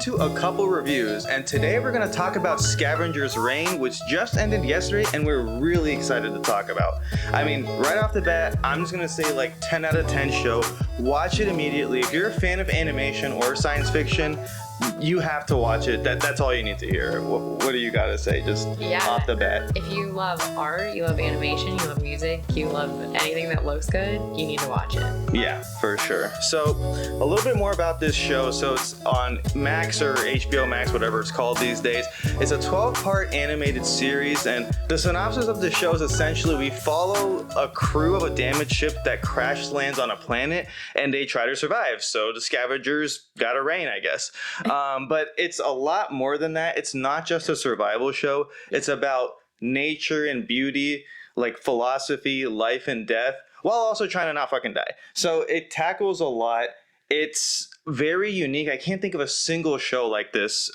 to A Couple Reviews, and today we're going to talk about Scavenger's Reign, which just ended yesterday, and we're really excited to talk about. I mean, right off the bat, I'm just going to say like 10 out of 10 show. Watch it immediately. If you're a fan of animation or science fiction, you have to watch it. That's all you need to hear. What do you got to say just off the bat? If you love art, you love animation, you love music, you love anything that looks good, you need to watch it. Yeah, for sure. So a little bit more about this show. So it's on Max or HBO Max, whatever it's called these days. It's a 12-part animated series, and the synopsis of the show is essentially we follow a crew of a damaged ship that crash lands on a planet, and they try to survive. So the Scavengers got a reign, I guess. But it's a lot more than that. It's not just a survival show. It's about nature and beauty, like philosophy, life and death, while also trying to not fucking die. So it tackles a lot. It's very unique. I can't think of a single show like this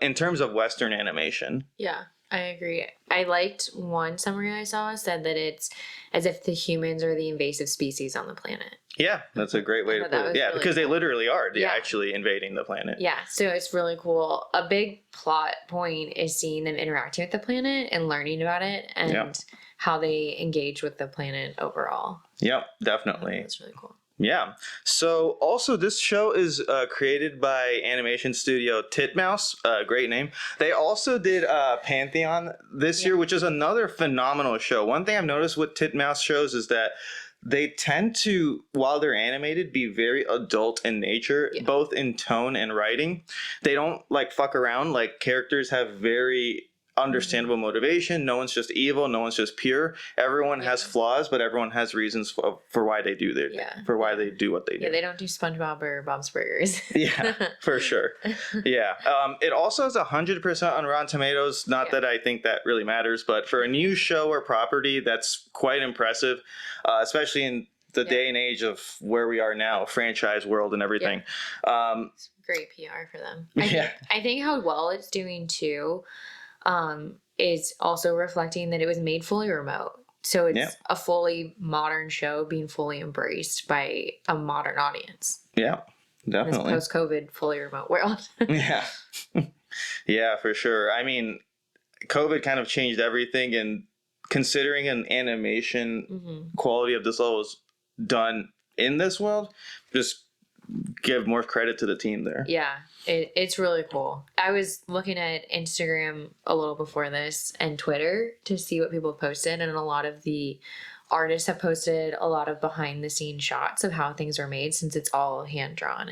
in terms of Western animation. Yeah, I agree. I liked one summary I saw said that it's as if the humans are the invasive species on the planet. Yeah, that's a great way to put it. Yeah, really because cool. They literally are actually invading the planet. Yeah, so it's really cool. A big plot point is seeing them interacting with the planet and learning about it and how they engage with the planet overall. Yep, definitely. That's really cool. Yeah. So also this show is created by animation studio Titmouse. Great name. They also did Pantheon this year, which is another phenomenal show. One thing I've noticed with Titmouse shows is that they tend to, while they're animated, be very adult in nature, both in tone and writing. They don't like fuck around. Like characters have very understandable motivation. No one's just evil. No one's just pure. Everyone has flaws, but everyone has reasons for why they do for why they do what they do. Yeah, they don't do SpongeBob or Bob's Burgers. Yeah, for sure. Yeah. It also has 100% on Rotten Tomatoes. Not that I think that really matters, but for a new show or property, that's quite impressive, especially in the day and age of where we are now, franchise world and everything. It's great PR for them. I think how well it's doing too is also reflecting that it was made fully remote. So it's a fully modern show being fully embraced by a modern audience. Yeah, definitely. This post-COVID fully remote world. Yeah. Yeah, for sure. I mean, COVID kind of changed everything, and considering an animation quality of this level is done in this world, just give more credit to the team there. Yeah, it's really cool. I was looking at Instagram a little before this and Twitter to see what people have posted, and a lot of the artists have posted a lot of behind the scenes shots of how things are made, since it's all hand drawn.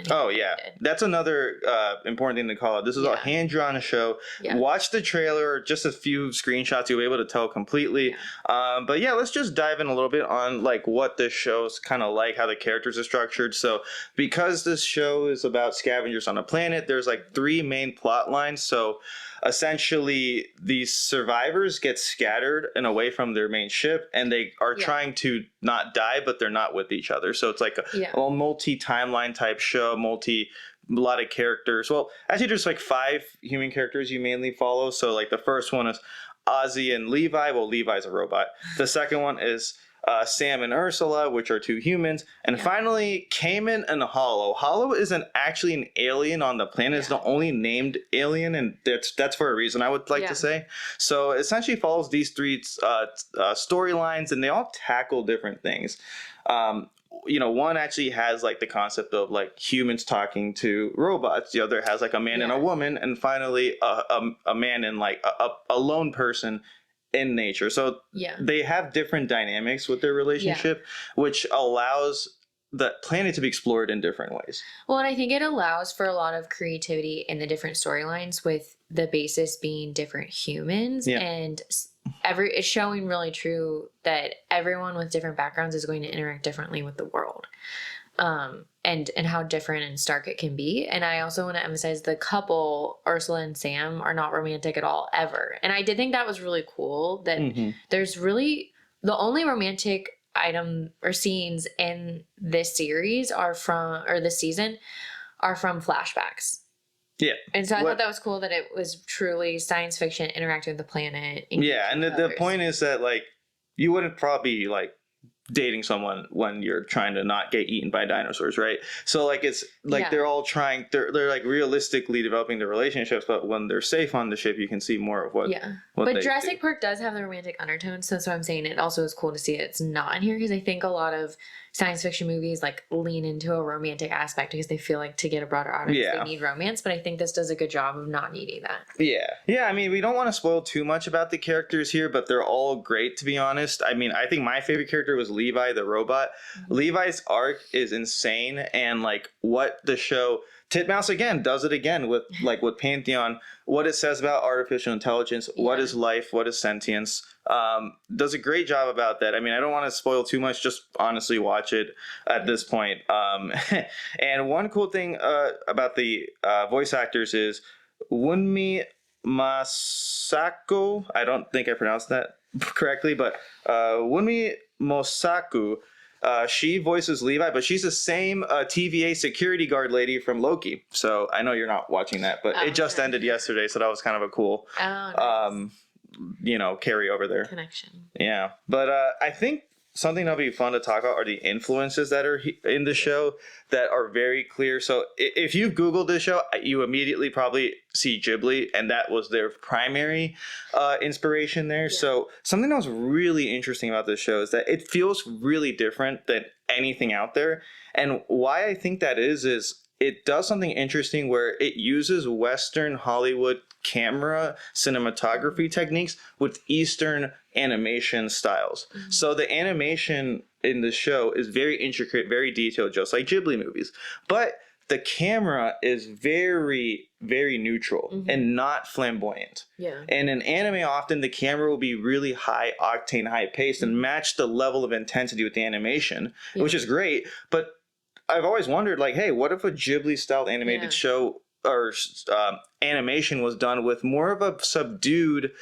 That's another important thing to call out. This is a hand drawn show. Watch the trailer, just a few screenshots, you'll be able to tell completely. But yeah, let's just dive in a little bit on like what this show's kind of like, how the characters are structured. So because this show is about scavengers on a planet, there's like 3 main plot lines. So essentially these survivors get scattered and away from their main ship, and they are trying to not die, but they're not with each other. So it's like a multi-timeline type show, a lot of characters. Well, actually there's like 5 human characters you mainly follow. So like the first one is Ozzy and Levi. Well, Levi's a robot. The second one is Sam and Ursula, which are 2 humans. And finally, Cayman and Hollow. Hollow isn't actually an alien on the planet. It's the only named alien, and that's for a reason, I would like to say. So it essentially follows these 3 storylines, and they all tackle different things. One actually has like the concept of like humans talking to robots. The other has like a man and a woman, and finally a man and like a lone person in nature. So they have different dynamics with their relationship, which allows the planet to be explored in different ways. Well, and I think it allows for a lot of creativity in the different storylines, with the basis being different humans, and it's showing really true that everyone with different backgrounds is going to interact differently with the world. And how different and stark it can be. And I also want to emphasize the couple, Ursula and Sam, are not romantic at all, ever. And I did think that was really cool, that there's really, the only romantic item or scenes in this series this season are from flashbacks. Yeah. And so I thought that was cool that it was truly science fiction interacting with the planet. Yeah, and the point is that like you wouldn't probably like dating someone when you're trying to not get eaten by dinosaurs, right? So like it's like they're all trying, they're like realistically developing the relationships, but when they're safe on the ship, you can see more of what but Jurassic Park does have the romantic undertones, so that's what I'm saying. It also is cool to see it's not in here, because I think a lot of science fiction movies like lean into a romantic aspect because they feel like to get a broader audience they need romance, but I think this does a good job of not needing that. I mean, we don't want to spoil too much about the characters here, but they're all great, to be honest. I mean, I think my favorite character was Levi the robot. Levi's arc is insane, and like what the show Titmouse again does it again with like with Pantheon, what it says about artificial intelligence, what is life, what is sentience. Does a great job about that. I mean, I don't want to spoil too much, just honestly watch it at this point. And one cool thing about the voice actors is Wunmi Masako. I don't think I pronounced that correctly, but Wunmi Mosaku. She voices Levi, but she's the same TVA security guard lady from Loki. So I know you're not watching that, but it just ended yesterday, so that was kind of a cool, nice. Carry over there. Connection. Yeah, but I think something that'll be fun to talk about are the influences that are in the show that are very clear. So if you've Googled this show, you immediately probably see Ghibli, and that was their primary inspiration there. So something that was really interesting about this show is that it feels really different than anything out there. And why I think that is it does something interesting where it uses Western Hollywood camera cinematography techniques with Eastern animation styles. So the animation in the show is very intricate, very detailed, just like Ghibli movies. But the camera is very, very neutral and not flamboyant. And in anime, often the camera will be really high octane, high paced and match the level of intensity with the animation, which is great. But I've always wondered, like, hey, what if a Ghibli-style animated show or animation was done with more of a subdued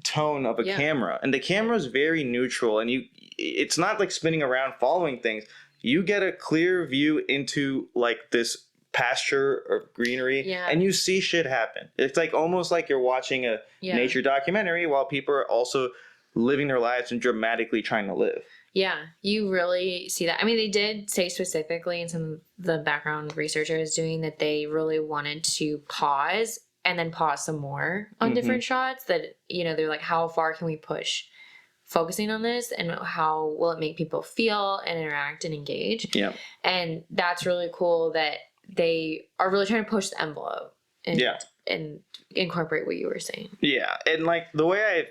tone of a camera? And the camera is very neutral, and it's not like spinning around following things. You get a clear view into like this pasture or greenery, and you see shit happen. It's like almost like you're watching a nature documentary while people are also living their lives and dramatically trying to live. Yeah, you really see that. I mean, they did say specifically in some of the background research I was doing that they really wanted to pause and then pause some more on different shots, that, they're like, how far can we push focusing on this, and how will it make people feel and interact and engage? And that's really cool that they are really trying to push the envelope and incorporate what you were saying. Yeah, and like the way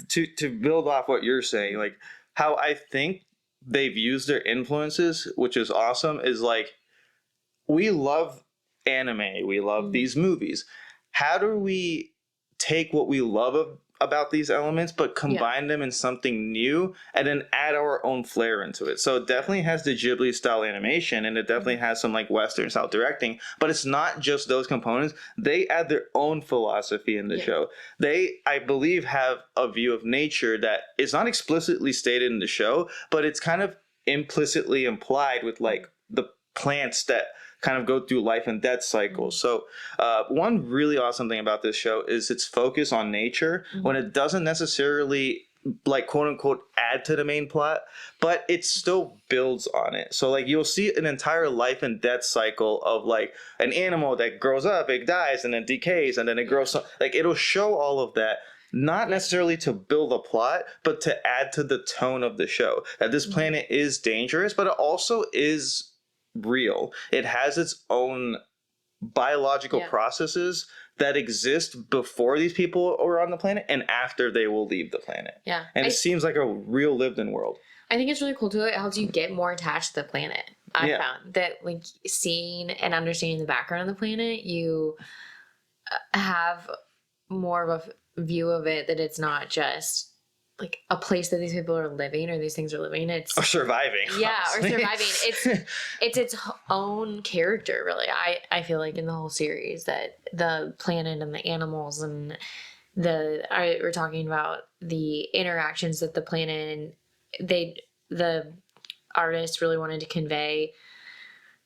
to build off what you're saying, like how I think they've used their influences, which is awesome, is like, we love anime, we love these movies. How do we take what we love about these elements, but combine them in something new and then add our own flair into it? So it definitely has the Ghibli style animation, and it definitely has some like Western style directing, but it's not just those components. They add their own philosophy in the show. They, I believe, have a view of nature that is not explicitly stated in the show, but it's kind of implicitly implied with like the plants that kind of go through life and death cycles. So one really awesome thing about this show is its focus on nature when it doesn't necessarily like quote unquote add to the main plot, but it still builds on it. So like you'll see an entire life and death cycle of like an animal that grows up, it dies and then decays and then it grows. Like it'll show all of that, not necessarily to build a plot, but to add to the tone of the show. That this planet is dangerous, but it also is real. It has its own biological processes that exist before these people are on the planet and after they will leave the planet. And it seems like a real lived-in world. I think it's really cool too. It helps you get more attached to the planet. I found that like seeing and understanding the background of the planet, you have more of a view of it, that it's not just like a place that these people are living or these things are living. It's or surviving. Yeah, honestly. Or surviving. It's its own character, really. I feel like in the whole series that the planet and the animals and we're talking about the interactions that the planet and the artist really wanted to convey,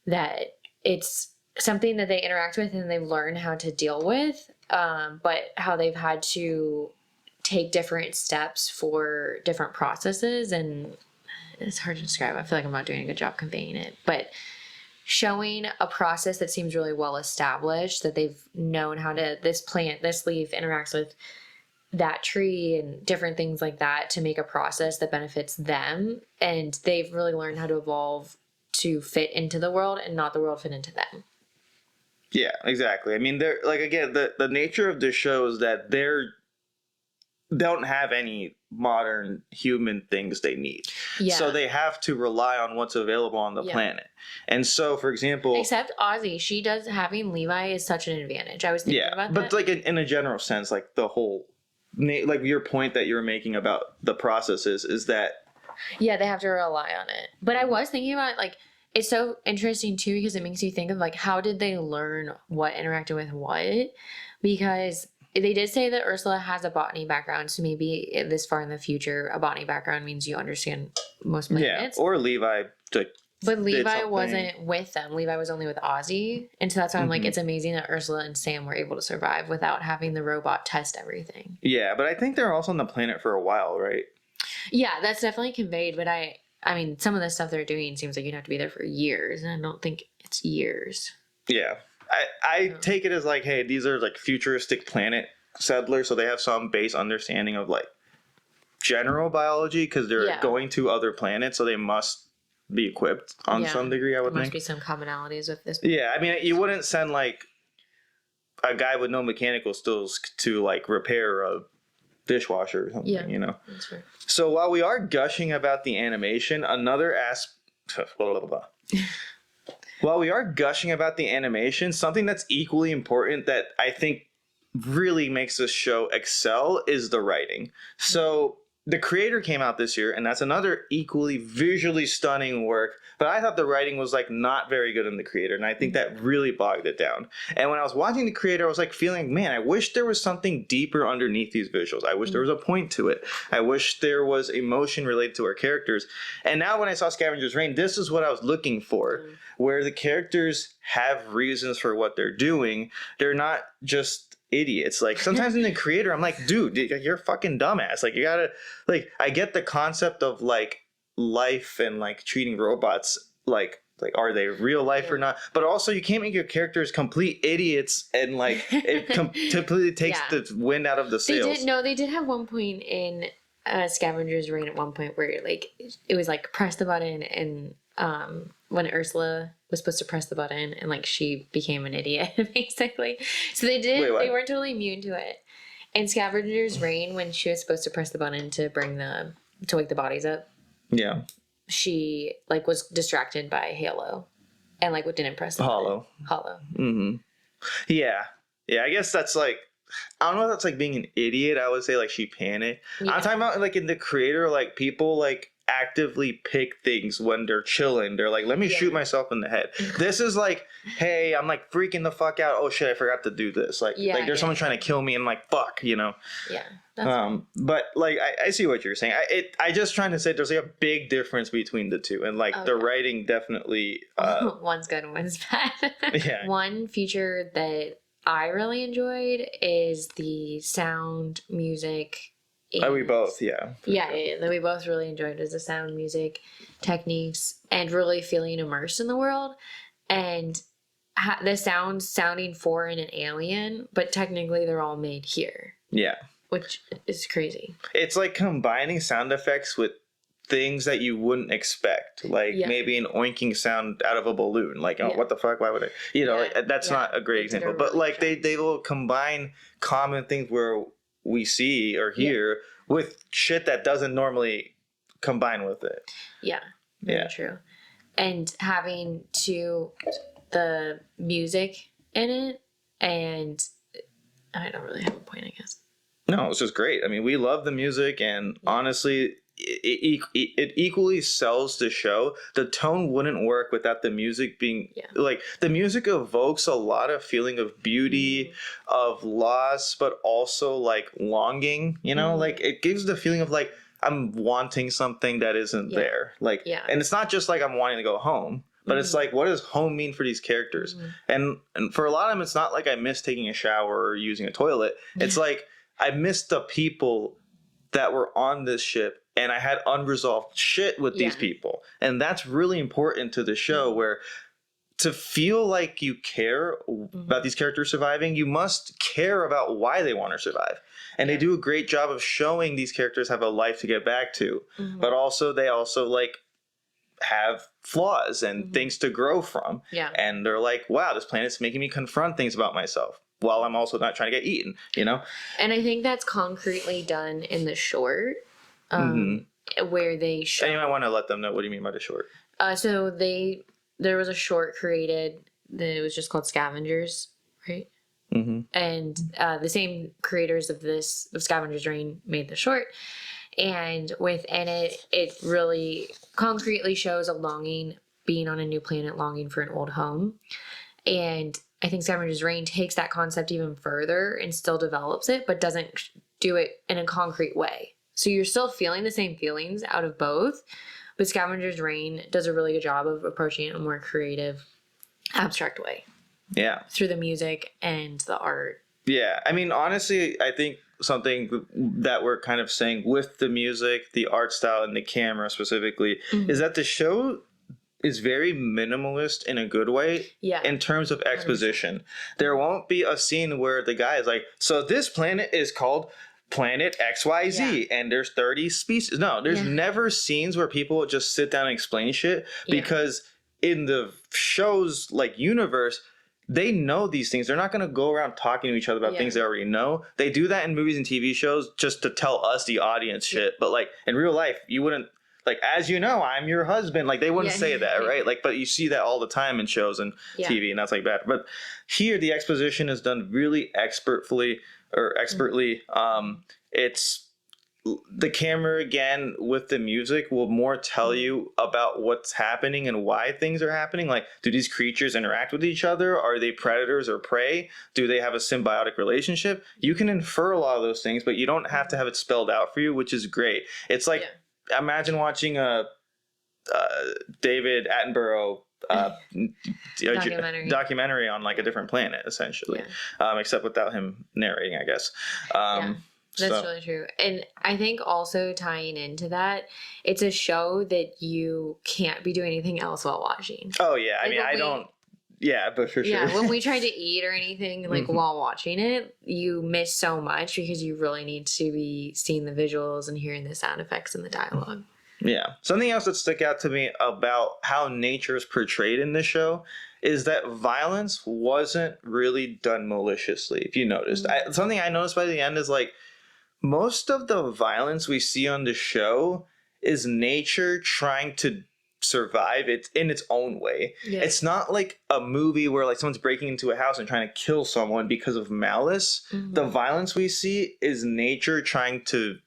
that it's something that they interact with and they learn how to deal with, but how they've had to take different steps for different processes, and it's hard to describe. I feel like I'm not doing a good job conveying it, but showing a process that seems really well established, that they've known how to, this leaf interacts with that tree and different things like that to make a process that benefits them. And they've really learned how to evolve to fit into the world and not the world fit into them. Yeah, exactly. I mean, they're like, again, the nature of this show is that don't have any modern human things they need. Yeah. So they have to rely on what's available on the planet. And so, for example... Except Ozzy, having Levi is such an advantage. I was thinking about that. But like in a general sense, like the whole... Like your point that you were making about the processes is that... Yeah, they have to rely on it. But I was thinking about, like, it's so interesting too because it makes you think of, like, how did they learn what interacted with what? Because... They did say that Ursula has a botany background, so maybe this far in the future, a botany background means you understand most planets. Yeah, or Levi. But Levi wasn't with them. Levi was only with Ozzy. And so that's why I'm like, it's amazing that Ursula and Sam were able to survive without having the robot test everything. Yeah, but I think they're also on the planet for a while, right? Yeah, that's definitely conveyed. But I mean, some of the stuff they're doing seems like you'd have to be there for years. And I don't think it's years. Yeah. I take it as like, hey, these are like futuristic planet settlers, so they have some base understanding of like general biology because they're going to other planets, so they must be equipped on some degree, I would think. There must be some commonalities with this. Yeah, I mean, you wouldn't send like a guy with no mechanical skills to like repair a dishwasher or something, you know? That's right. So while we are gushing about the animation, another While we are gushing about the animation, something that's equally important that I think really makes this show excel is the writing. So the creator came out this year, and that's another equally visually stunning work. But I thought the writing was like not very good in the creator, and I think that really bogged it down. And when I was watching the creator, I was like feeling, man, I wish there was something deeper underneath these visuals. I wish there was a point to it. I wish there was emotion related to our characters. And now when I saw Scavenger's Reign, this is what I was looking for, where the characters have reasons for what they're doing. They're not just idiots. Like sometimes in the creator, I'm like, dude, you're a fucking dumbass. Like you gotta, like, I get the concept of like life and like treating robots like are they real life or not? But also you can't make your characters complete idiots and like it completely takes the wind out of the sails. They did have one point in Scavenger's Reign at one point where like it was like press the button and when Ursula was supposed to press the button and like she became an idiot basically. So they weren't totally immune to it. In Scavenger's Reign, when she was supposed to press the button to wake the bodies up. Yeah. She like was distracted by Halo and like didn't press the button. Hollow. Mm-hmm. Yeah. Yeah, I guess that's like, I don't know if that's like being an idiot. I would say like she panicked. Yeah. I'm talking about like in the creator, like people like actively pick things when they're chilling. They're like, let me shoot myself in the head. This is like, hey, I'm like freaking the fuck out. Oh shit, I forgot to do this. Like, there's someone trying to kill me and I'm like, fuck, you know? Yeah. But like, I see what you're saying. I just trying to say there's like a big difference between the two. And like the writing definitely. One's good, one's bad. Yeah. One feature that I really enjoyed is the sound, music. We both, we both really enjoyed the sound, music, techniques, and really feeling immersed in the world. And the sounds sounding foreign and alien, but technically they're all made here. Yeah. Which is crazy. It's like combining sound effects with things that you wouldn't expect. Like maybe an oinking sound out of a balloon. Like, oh, what the fuck? Why would I? You know, like, that's not a great example. But like they will combine common things where we see or hear with shit that doesn't normally combine with it. Yeah, very true. And having the music in it, and I don't really have a point, I guess. No, it's just great. I mean, we love the music, and honestly, it equally sells the show. The tone wouldn't work without the music being like, the music evokes a lot of feeling of beauty, of loss, but also like longing, you know, like it gives the feeling of like I'm wanting something that isn't there. Like, and it's not just like I'm wanting to go home, but it's like, what does home mean for these characters? And for a lot of them, it's not like I miss taking a shower or using a toilet. It's like I miss the people that were on this ship and I had unresolved shit with these people. And that's really important to the show, where to feel like you care about these characters surviving, you must care about why they want to survive. And they do a great job of showing these characters have a life to get back to, but also they also like have flaws and things to grow from. Yeah. And they're like, wow, this planet's making me confront things about myself while I'm also not trying to get eaten, you know? And I think that's concretely done in the short, where they show... And you might want to let them know, what do you mean by the short? So there was a short created that it was just called Scavengers, right? Mm-hmm. And the same creators of Scavengers Reign made the short. And within it, it really concretely shows a longing, being on a new planet, longing for an old home. And I think Scavengers Reign takes that concept even further and still develops it, but doesn't do it in a concrete way. So you're still feeling the same feelings out of both, but Scavengers Reign does a really good job of approaching it in a more creative, abstract way. Yeah. Through the music and the art. Yeah. I mean, honestly, I think something that we're kind of saying with the music, the art style, and the camera specifically, is that the show is very minimalist in a good way in terms of exposition. 100%. There won't be a scene where the guy is like, so this planet is called Planet XYZ and there's 30 species. No, there's never scenes where people just sit down and explain shit, because in the show's like universe, they know these things. They're not going to go around talking to each other about things they already know. They do that in movies and TV shows just to tell us, the audience, shit. But like in real life, you wouldn't, like, as you know, I'm your husband. Like, they wouldn't say that, right? Like, but you see that all the time in shows and TV, and that's like bad. But here, the exposition is done really expertly. It's the camera, again, with the music, will more tell you about what's happening and why things are happening. Like, do these creatures interact with each other? Are they predators or prey? Do they have a symbiotic relationship? You can infer a lot of those things, but you don't have to have it spelled out for you, which is great. It's like, imagine watching a David Attenborough documentary on like a different planet, essentially, except without him narrating, I guess. That's really true. And I think also tying into that, it's a show that you can't be doing anything else while watching. Oh, yeah. I mean, I don't... Yeah, but for sure. Yeah, when we try to eat or anything, like, while watching it, you miss so much because you really need to be seeing the visuals and hearing the sound effects and the dialogue. Yeah. Something else that stuck out to me about how nature is portrayed in this show is that violence wasn't really done maliciously, if you noticed. Something I noticed by the end is, like, most of the violence we see on the show is nature trying to survive it in its own way. Yeah. It's not like a movie where like someone's breaking into a house and trying to kill someone because of malice. The violence we see is nature trying to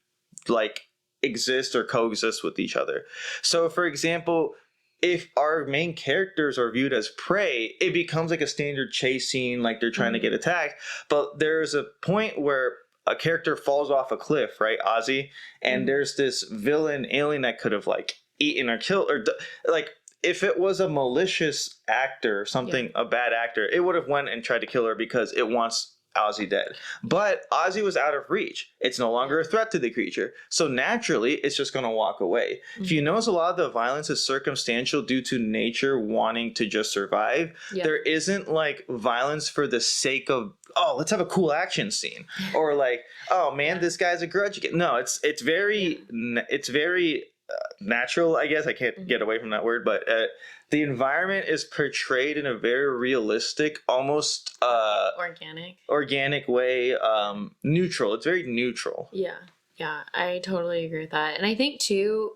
like exist or coexist with each other. So for example, if our main characters are viewed as prey, it becomes like a standard chase scene, like they're trying to get attacked. But there's a point where a character falls off a cliff, right, Ozzy, and there's this villain alien that could have like eaten or killed, or like if it was a malicious actor, something, a bad actor, it would have went and tried to kill her because it wants Ozzy dead. But Ozzy was out of reach. It's no longer a threat to the creature. So naturally, it's just going to walk away. If you notice, a lot of the violence is circumstantial due to nature wanting to just survive. There isn't like violence for the sake of, oh, let's have a cool action scene. Or like, oh man, this guy's a grudge again. No, it's very natural, I guess. I can't get away from that word, but the environment is portrayed in a very realistic, almost organic way, neutral. It's very neutral. Yeah, I totally agree with that. And I think too,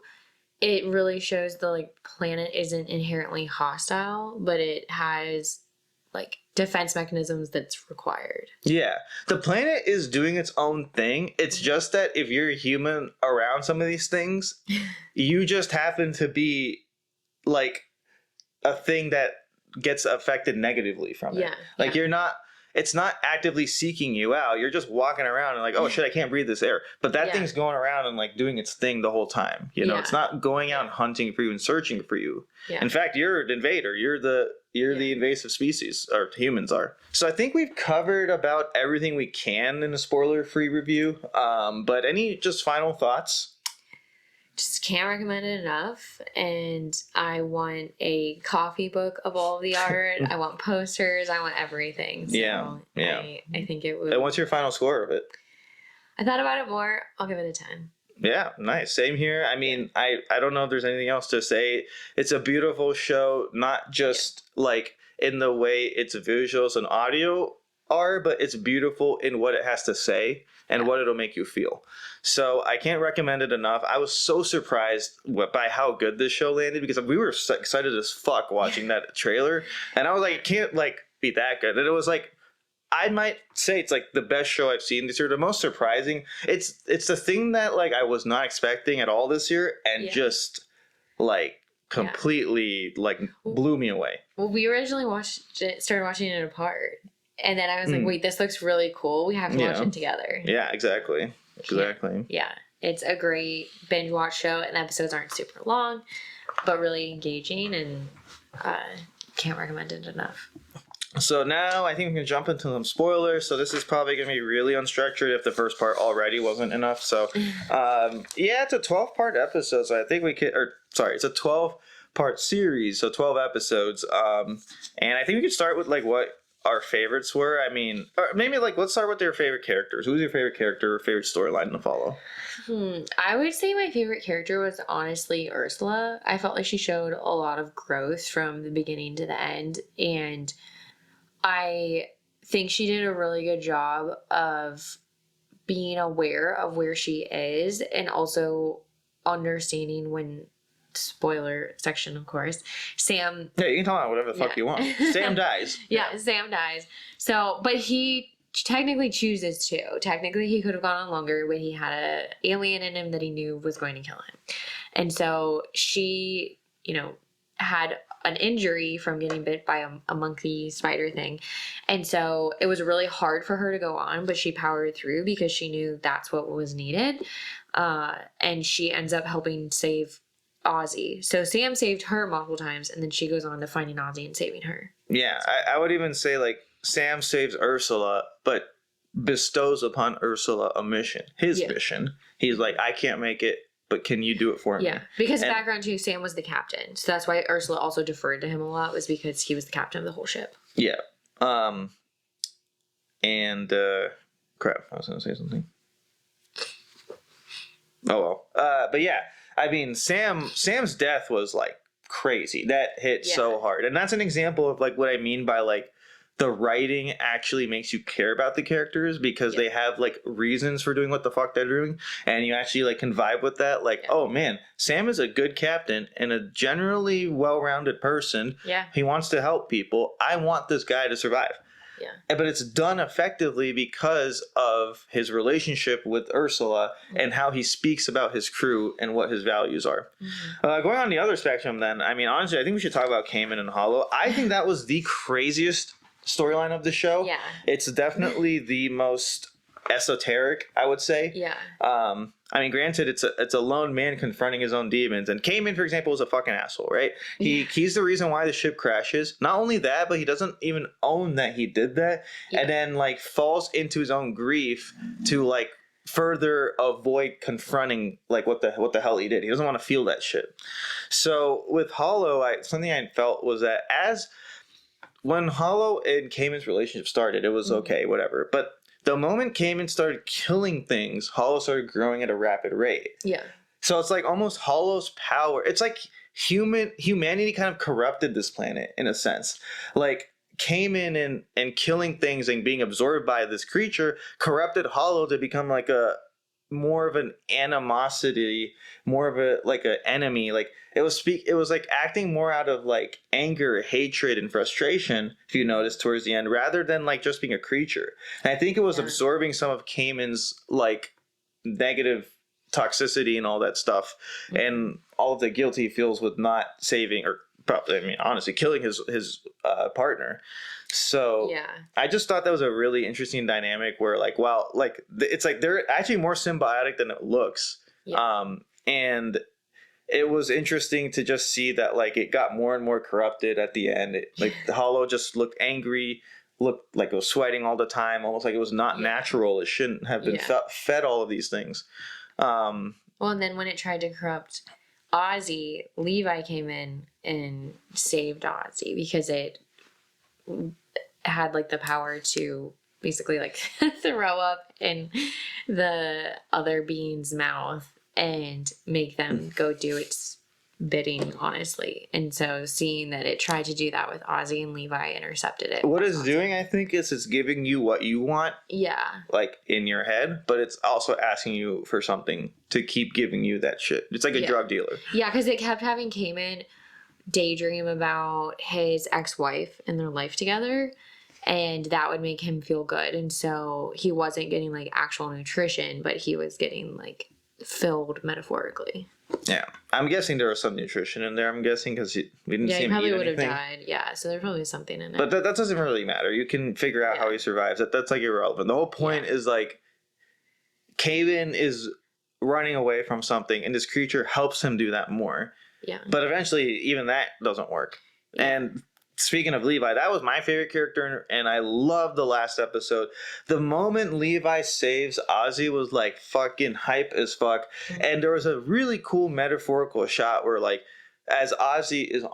it really shows the like planet isn't inherently hostile, but it has like defense mechanisms that's required. Yeah, the planet is doing its own thing. It's just that if you're a human around some of these things, you just happen to be like a thing that gets affected negatively from it. Like you're not, it's not actively seeking you out. You're just walking around and like, oh shit, I can't breathe this air. But that thing's going around and like doing its thing the whole time. You know, it's not going out and hunting for you and searching for you. In fact, you're an invader. You're the invasive species, or humans are. So I think we've covered about everything we can in a spoiler-free review. But any just final thoughts? just can't recommend it enough. And I want a copy book of all of the art. I want posters. I want everything. So yeah. I think it would. And what's your final score of it? I thought about it more. I'll give it a 10. Yeah, nice. Same here. I mean, I don't know if there's anything else to say. It's a beautiful show, not just like in the way its visuals and audio are, but it's beautiful in what it has to say and what it'll make you feel. So I can't recommend it enough. I was so surprised by how good this show landed because we were so excited as fuck watching that trailer, and I was like, it can't like be that good. And it was like, I might say it's like the best show I've seen this year. The most surprising. It's the thing that like I was not expecting at all this year, and just like completely like blew me away. Well, we originally started watching it apart, and then I was like, "Wait, this looks really cool. We have to watch it together." Yeah, exactly. Yeah, it's a great binge watch show, and the episodes aren't super long, but really engaging, and can't recommend it enough. So now I think we can jump into some spoilers. So this is probably going to be really unstructured if the first part already wasn't enough. So it's a 12-part episode. So I think we could, it's a 12-part series. So 12 episodes. And I think we could start with like what our favorites were. I mean, or maybe like let's start with their favorite characters. Who's your favorite character or favorite storyline to follow? I would say my favorite character was honestly Ursula. I felt like she showed a lot of growth from the beginning to the end. And I think she did a really good job of being aware of where she is and also understanding when, spoiler section, of course, Sam... Yeah, you can talk about whatever the fuck you want. Sam dies. Sam dies. So, but he technically chooses to. Technically, he could have gone on longer, but he had an alien in him that he knew was going to kill him. And so she, had an injury from getting bit by a monkey spider thing. And so it was really hard for her to go on, but she powered through because she knew that's what was needed. And she ends up helping save Ozzy. So Sam saved her multiple times, and then she goes on to finding Ozzy and saving her. Yeah, I would even say like Sam saves Ursula, but bestows upon Ursula a mission. His mission. He's like, I can't make it, but can you do it for me? Yeah, because background too, Sam was the captain. So that's why Ursula also deferred to him a lot, was because he was the captain of the whole ship. Yeah. Crap, I was going to say something. Oh, well. But yeah, I mean, Sam's death was like crazy. That hit so hard. And that's an example of like what I mean by like the writing actually makes you care about the characters because they have like reasons for doing what the fuck they're doing, and you actually like can vibe with that. Like, oh man, Sam is a good captain and a generally well-rounded person. Yeah, he wants to help people. I want this guy to survive. Yeah, but it's done effectively because of his relationship with Ursula and how he speaks about his crew and what his values are. Going on the other spectrum, then, I mean, honestly, I think we should talk about Cayman and Hollow. I think that was the craziest storyline of the show. Yeah, it's definitely the most esoteric, I would say. Yeah. I mean, granted, it's a lone man confronting his own demons, and Cayman, for example, is a fucking asshole, right? He's the reason why the ship crashes. Not only that, but he doesn't even own that he did that, and then like falls into his own grief to like further avoid confronting like what the hell he did. He doesn't want to feel that shit. So with Hollow, something I felt was that when Hollow and Cayman's relationship started, it was okay, whatever. But the moment Cayman started killing things, Hollow started growing at a rapid rate. Yeah. So it's like almost Hollow's power. It's like humanity kind of corrupted this planet in a sense. Like Cayman and killing things and being absorbed by this creature corrupted Hollow to become like more of an animosity, more of an enemy. Like it was like acting more out of like anger, hatred, and frustration, if you notice towards the end, rather than like just being a creature. And I think it was absorbing some of Cayman's like negative toxicity and all that stuff, and all of the guilt he feels with not saving, or probably, I mean, honestly, killing his partner. So I just thought that was a really interesting dynamic where like, wow, like it's like they're actually more symbiotic than it looks. And it was interesting to just see that like it got more and more corrupted at the end. Like the Hollow just looked angry, looked like it was sweating all the time, almost like it was not natural. It shouldn't have been fed all of these things. Well, and then when it tried to corrupt Ozzy, Levi came in and saved Ozzy because it had like the power to basically like throw up in the other being's mouth and make them go do its bidding, honestly. And so seeing that it tried to do that with Ozzy and Levi intercepted it. What it's doing, I think, is it's giving you what you want. Yeah. Like in your head, but it's also asking you for something to keep giving you that shit. It's like a drug dealer. Yeah, because it kept having Cayman daydream about his ex-wife and their life together, and that would make him feel good. And so he wasn't getting like actual nutrition, but he was getting like filled metaphorically. Yeah, I'm guessing there was some nutrition in there. I'm guessing because we didn't see him eat anything. Yeah, he probably would have died. Yeah, so there's probably something in it. But that doesn't really matter. You can figure out how he survives. That's like irrelevant. The whole point is like Caven is running away from something, and this creature helps him do that more. Yeah. But eventually, even that doesn't work. Yeah. And speaking of Levi, that was my favorite character, and I love the last episode. The moment Levi saves Ozzy was like fucking hype as fuck. Mm-hmm. And there was a really cool metaphorical shot where like as Ozzy is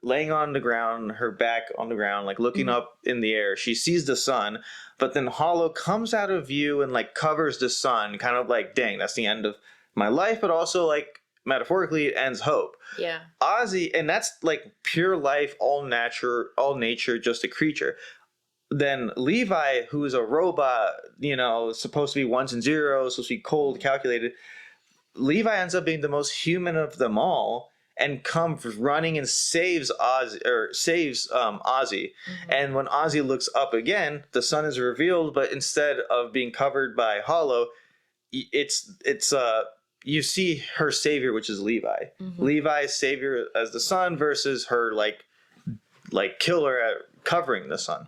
laying on the ground, her back on the ground, like looking up in the air, she sees the sun, but then Hollow comes out of view and like covers the sun, kind of like, dang, that's the end of my life, but also like metaphorically it ends hope. Yeah. Ozzy, and that's like pure life, all nature, just a creature. Then Levi, who is a robot, supposed to be ones and zeros, supposed to be cold, calculated. Levi ends up being the most human of them all and comes running and saves Ozzy. Mm-hmm. And when Ozzy looks up again, the sun is revealed, but instead of being covered by Hollow, it's you see her savior, which is Levi. Mm-hmm. Levi's savior as the sun versus her like killer at covering the sun,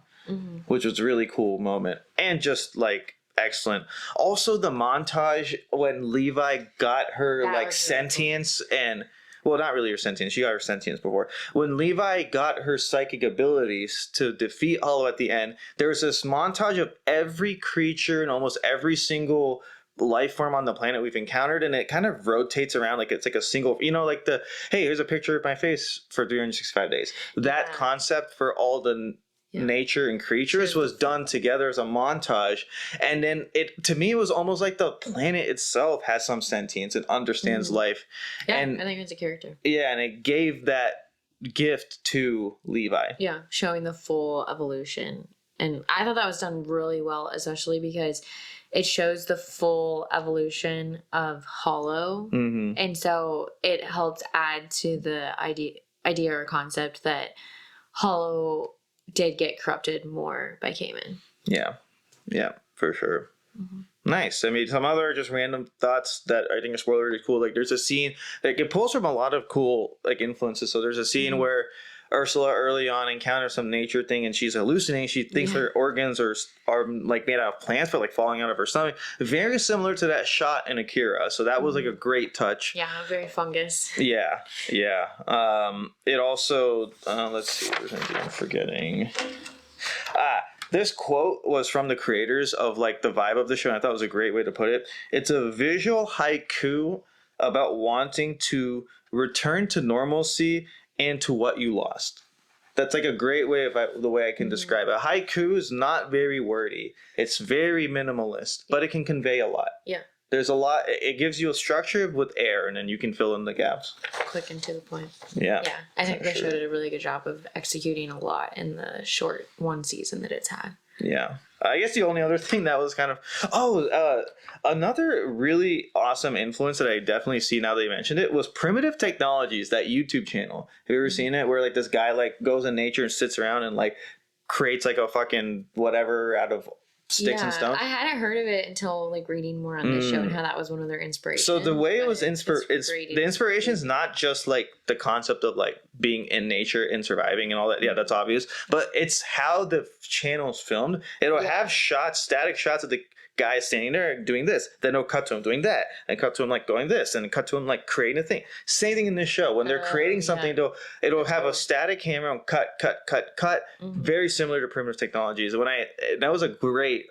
which was a really cool moment and just like excellent. Also, the montage when Levi got her sentience and not really her sentience. She got her sentience before. When Levi got her psychic abilities to defeat Hollow at the end, there was this montage of every creature and almost every single life form on the planet we've encountered, and it kind of rotates around like it's like a single, like the, hey, here's a picture of my face for 365 days. That concept for all the nature and creatures was done together as a montage, and then it to me was almost like the planet itself has some sentience and understands life. And I think it's a character. And it gave that gift to Levi. Showing the full evolution, and I thought that was done really well, especially because it shows the full evolution of Hollow. Mm-hmm. And so it helped add to the idea or concept that Hollow did get corrupted more by Cayman. Yeah, for sure. Mm-hmm. Nice. I mean, some other just random thoughts that I think are spoiler really cool. Like there's a scene that it pulls from a lot of cool like influences. So there's a scene where Ursula early on encounters some nature thing and she's hallucinating. She thinks her organs are like made out of plants, but like falling out of her stomach. Very similar to that shot in Akira. So that was like a great touch. Yeah, very fungus. Yeah. It also let's see if there's anything I'm forgetting. This quote was from the creators of like the vibe of the show, and I thought it was a great way to put it. It's a visual haiku about wanting to return to normalcy and to what you lost. That's like a great way the way I can describe it. Haiku is not very wordy. It's very minimalist, but it can convey a lot. Yeah. There's a lot. It gives you a structure with air, and then you can fill in the gaps. Quick and to the point. Yeah. Yeah. I think they showed a really good job of executing a lot in the short one season that it's had. Yeah. I guess the only other thing that was kind of... another really awesome influence that I definitely see now that you mentioned it was Primitive Technologies, that YouTube channel. Have you ever seen it? Where like this guy like goes in nature and sits around and like creates like a fucking whatever out of sticks and stones. I hadn't heard of it until like reading more on this show and how that was one of their inspirations. So the way it was the inspiration is not just like the concept of like being in nature and surviving and all that. Yeah, that's obvious. But it's how the channel's filmed. It'll have static shots of the guy standing there doing this, then it'll cut to him doing that, and cut to him like going this, and cut to him like creating a thing. Same thing in this show. When they're creating something, it'll have a static camera and cut. Very similar to Primitive Technologies. That was a great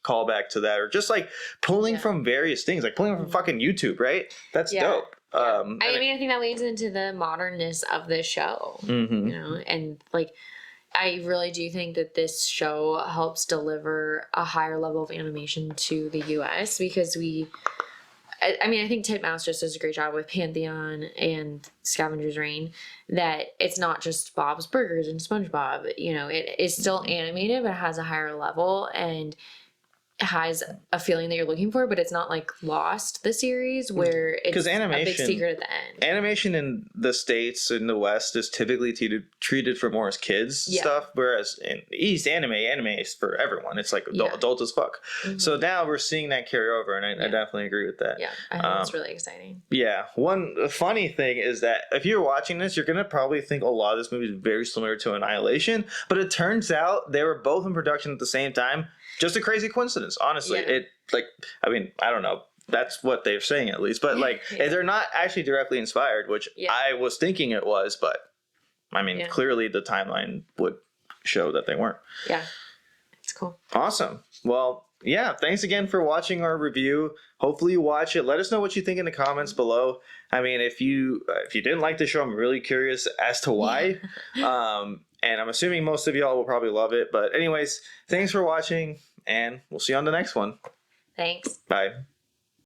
callback to that, or just like pulling from various things, like pulling from fucking YouTube, right? That's dope. I mean, I think that leads into the modernness of the show, and like, I really do think that this show helps deliver a higher level of animation to the US because I think Titmouse just does a great job with Pantheon and Scavenger's Reign, that it's not just Bob's Burgers and SpongeBob. It is still animated, but it has a higher level and has a feeling that you're looking for, but it's not like Lost, the series, where it's a big secret at the end. Animation in the States, in the West, is typically treated for more as kids stuff, whereas in the East, anime is for everyone. It's like adult as fuck. So now we're seeing that carry over, and I definitely agree with that. Yeah, I think it's really exciting. Yeah. One funny thing is that if you're watching this, you're going to probably think a lot of this movie is very similar to Annihilation, but it turns out they were both in production at the same time. Just a crazy coincidence, honestly. I don't know. That's what they're saying, at least. But they're not actually directly inspired, which I was thinking it was. But I mean, clearly the timeline would show that they weren't. Yeah, it's cool. Awesome. Well, yeah. Thanks again for watching our review. Hopefully you watch it. Let us know what you think in the comments below. I mean, if you didn't like the show, I'm really curious as to why. And I'm assuming most of y'all will probably love it. But anyways, thanks for watching, and we'll see you on the next one. Thanks. Bye.